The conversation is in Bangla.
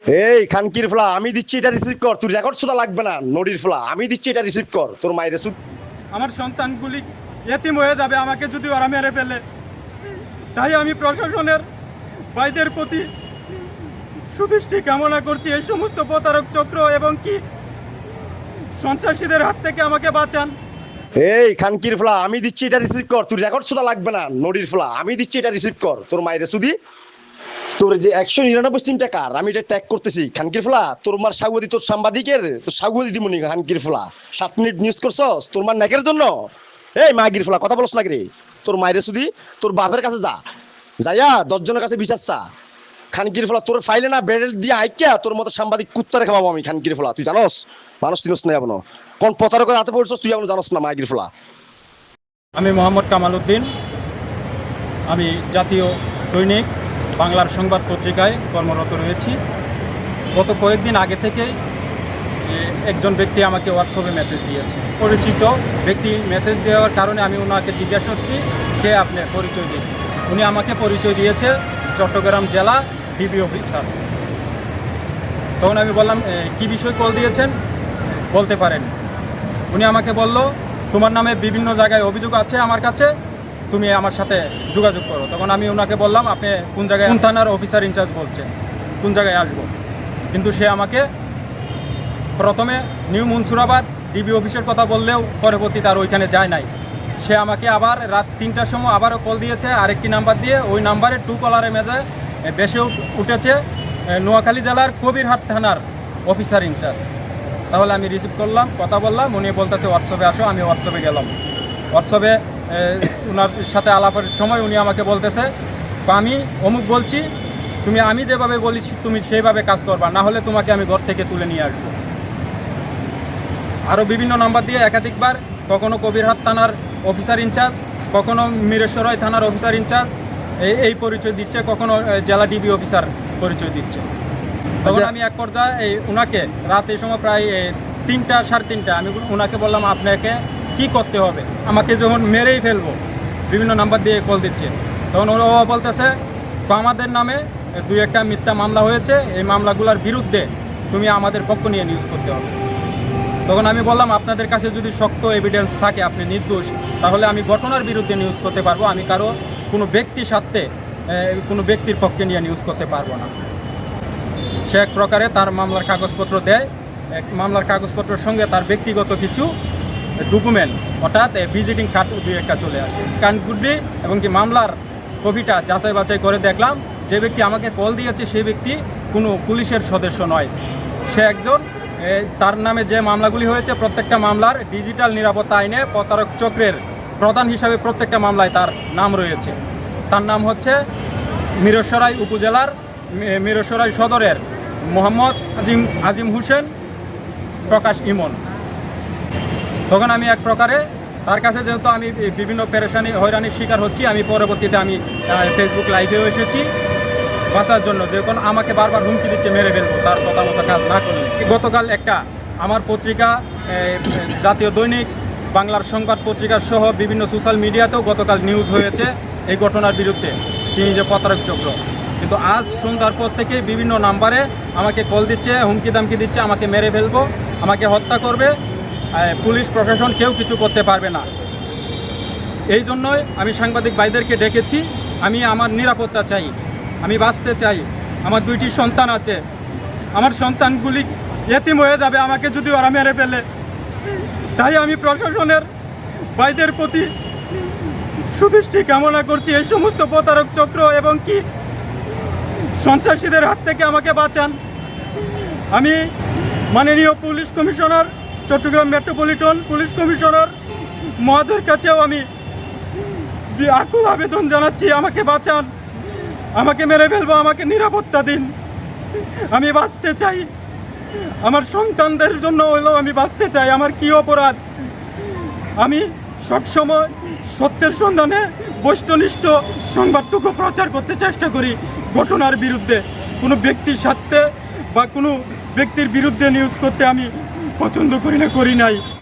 এই খানকির ফলা আমি দিচ্ছি, এটা রিসিভ কর। তুই রেকর্ড সুদা লাগবে না, নড়ির ফলা আমি দিচ্ছি, এটা রিসিভ কর। তোর মায়ের সুদ। আমার সন্তানগুলি এতিম হয়ে যাবে আমাকে যদি ওরা মেরে ফেলে। তাই আমি প্রশাসনের ভাইদের প্রতি সুদৃষ্টি কামনা করছি। এই সমস্ত প্রতারক চক্র এবং কি সন্ত্রাসীদের হাত থেকে আমাকে বাঁচান। এই খানকির ফলা আমি দিচ্ছি, এটা রিসিভ কর। তুই রেকর্ড সুদা লাগবে না, নড়ির ফলা আমি দিচ্ছি, এটা রিসিভ কর। তোর মায়ের সুদি। তোর যে 199 টাকার আমি এটা ট্যাগ করতেছি খানকির ফলা। তোর মার সাগুয়াদি, তোর সাংবাদিকের তোর সাগুয়াদি দিমুনি খানকির ফলা। 7 মিনিট নিউজ করছস তোর মার নেকের জন্য। এই মাগির ফলা কথা বলছ লাগে রে। তোর মায়ের সুদি তোর বাপের কাছে যা, যাইয়া 10 জনের কাছে বিচার চা। খানকির ফলা তোর ফাইলে না বেড়ে দিয়ে আইকিয়া তোর মতো সাংবাদিক কুত্তারে খাওয়াবো আমি। খানকির ফলা তুই জানোস মানুষ চিনস না এমন কোন প্রতারকের হাতে পড়ছস তুই এমন জানোস না মাগির ফলা। আমি মোহাম্মদ কামাল উদ্দিন। আমি জাতীয় দৈনিক বাংলার সংবাদ পত্রিকায় কর্মরত রয়েছি। গত কয়েকদিন আগে থেকেই একজন ব্যক্তি আমাকে হোয়াটসঅ্যাপে মেসেজ দিয়েছে। পরিচিত ব্যক্তি মেসেজ দেওয়ার কারণে আমি ওনাকে জিজ্ঞাসা করছি কে আপনি, পরিচয় দিন। উনি আমাকে পরিচয় দিয়েছে চট্টগ্রাম জেলা ডিবি অফিসার। তখন আমি বললাম কি বিষয় কল দিয়েছেন বলতে পারেন। উনি আমাকে বলল তোমার নামে বিভিন্ন জায়গায় অভিযোগ আছে আমার কাছে, তুমি আমার সাথে যোগাযোগ করো। তখন আমি ওনাকে বললাম আপনি কোন জায়গায়, কোন থানার অফিসার ইনচার্জ বলছেন, কোন জায়গায় আসবো। কিন্তু সে আমাকে প্রথমে নিউ মনসুরাবাদ ডিবি অফিসের কথা বললেও পরবর্তীতে আর ওইখানে যায় নাই। সে আমাকে আবার রাত 3টার সময় আবারও কল দিয়েছে আরেকটি নাম্বার দিয়ে। ওই নাম্বারে টু কলারে মেজে বেশি উঠেছে নোয়াখালী জেলার কবিরহাট থানার অফিসার ইনচার্জ। তাহলে আমি রিসিভ করলাম, কথা বললাম। উনি বলতেছে হোয়াটসঅ্যাপে আসো। আমি হোয়াটসঅ্যাপে গেলাম। হোয়াটসঅ্যাপে ওনার সাথে আলাপের সময় উনি আমাকে বলতেছে আমি অমুক বলছি, তুমি আমি যেভাবে বলেছি তুমি সেইভাবে কাজ করবা, না হলে তোমাকে আমি ঘর থেকে তুলে নিয়ে আসবো। আরও বিভিন্ন নাম্বার দিয়ে একাধিকবার, কখনো কবিরহাট থানার অফিসার ইনচার্জ, কখনো মিরেশ্বরয় থানার অফিসার ইনচার্জ এই পরিচয় দিচ্ছে, কখনো জেলা ডিবি অফিসার পরিচয় দিচ্ছে। তখন আমি এক পর্যায়ে ওনাকে রাত এই সময় প্রায় 3টা সাড়ে 3টা আমি ওনাকে বললাম আপনাকে কি করতে হবে। আমাকে যখন মেরেই ফেলবো বিভিন্ন নাম্বার দিয়ে কল দিচ্ছে, তখন ওরা বলতেছে আমাদের নামে 2-1টা মিথ্যা মামলা হয়েছে, এই মামলাগুলোর বিরুদ্ধে তুমি আমাদের পক্ষ নিয়ে নিউজ করতে হবে। তখন আমি বললাম আপনাদের কাছে যদি শক্ত এভিডেন্স থাকে আপনি নির্দোষ, তাহলে আমি ঘটনার বিরুদ্ধে নিউজ করতে পারবো, আমি কারো কোনো ব্যক্তির সাথে কোনো ব্যক্তির পক্ষে নিয়ে নিউজ করতে পারবো না। সে এক প্রকারে তার মামলার কাগজপত্র দেয়, মামলার কাগজপত্রের সঙ্গে তার ব্যক্তিগত কিছু ডকুমেন্ট অর্থাৎ ভিজিটিং কার্ড 2-1টা চলে আসে। কানগুড্ডি এবং কি মামলার কপিটা যাচাই বাছাই করে দেখলাম যে ব্যক্তি আমাকে কল দিয়েছে সেই ব্যক্তি কোনো পুলিশের সদস্য নয়। সে একজন, তার নামে যে মামলাগুলি হয়েছে প্রত্যেকটা মামলার ডিজিটাল নিরাপত্তা আইনে প্রতারক চক্রের প্রধান হিসাবে প্রত্যেকটা মামলায় তার নাম রয়েছে। তার নাম হচ্ছে মিরসরাই উপজেলার মিরসরাই সদরের মোহাম্মদ আজিম হোসেন প্রকাশ ইমন। তখন আমি এক প্রকারে তার কাছে, যেহেতু আমি বিভিন্ন পেরেশানি হয়রানির শিকার হচ্ছি, আমি পরবর্তীতে আমি ফেসবুক লাইভেও এসেছি বাঁচার জন্য। যখন আমাকে বারবার হুমকি দিচ্ছে মেরে ফেলবো তার কথা মতো কাজ না করলে। গতকাল একটা আমার পত্রিকা জাতীয় দৈনিক বাংলার সংবাদ পত্রিকা সহ বিভিন্ন সোশ্যাল মিডিয়াতেও গতকাল নিউজ হয়েছে এই ঘটনার বিরুদ্ধে, তিনি যে প্রতারক চক্র। কিন্তু আজ সন্ধ্যার পর থেকে বিভিন্ন নাম্বারে আমাকে কল দিচ্ছে, হুমকি দামকি দিচ্ছে, আমাকে মেরে ফেলবো, আমাকে হত্যা করবে, পুলিশ প্রশাসন কেউ কিছু করতে পারবে না। এই জন্যই আমি সাংবাদিক ভাইদেরকে ডেকেছি। আমি আমার নিরাপত্তা চাই, আমি বাঁচতে চাই। আমার 2টি সন্তান আছে, আমার সন্তানগুলি এতিম হয়ে যাবে আমাকে যদি ওরা মেরে ফেলে। তাই আমি প্রশাসনের ভাইদের প্রতি সুদৃষ্টি কামনা করছি। এই সমস্ত প্রতারক চক্র এবং কি সন্ত্রাসীদের হাত থেকে আমাকে বাঁচান। আমি মাননীয় police commissioner, Chattogram metropolitan police commissioner মহোদয়ের কাছেও আমি আকুল আবেদন জানাচ্ছি, আমাকে বাঁচান, আমাকে মেরে ফেলবো, আমাকে নিরাপত্তা দিন। আমি বাঁচতে চাই, আমার সন্তানদের জন্য হলেও আমি বাঁচতে চাই। আমার কি অপরাধ? আমি সবসময় সত্যের সন্ধানে বস্তুনিষ্ঠ সংবাদটুকু প্রচার করতে চেষ্টা করি। ঘটনার বিরুদ্ধে কোনো ব্যক্তির স্বার্থে বা কোনো ব্যক্তির বিরুদ্ধে নিউজ করতে আমি পছন্দ করি নাই।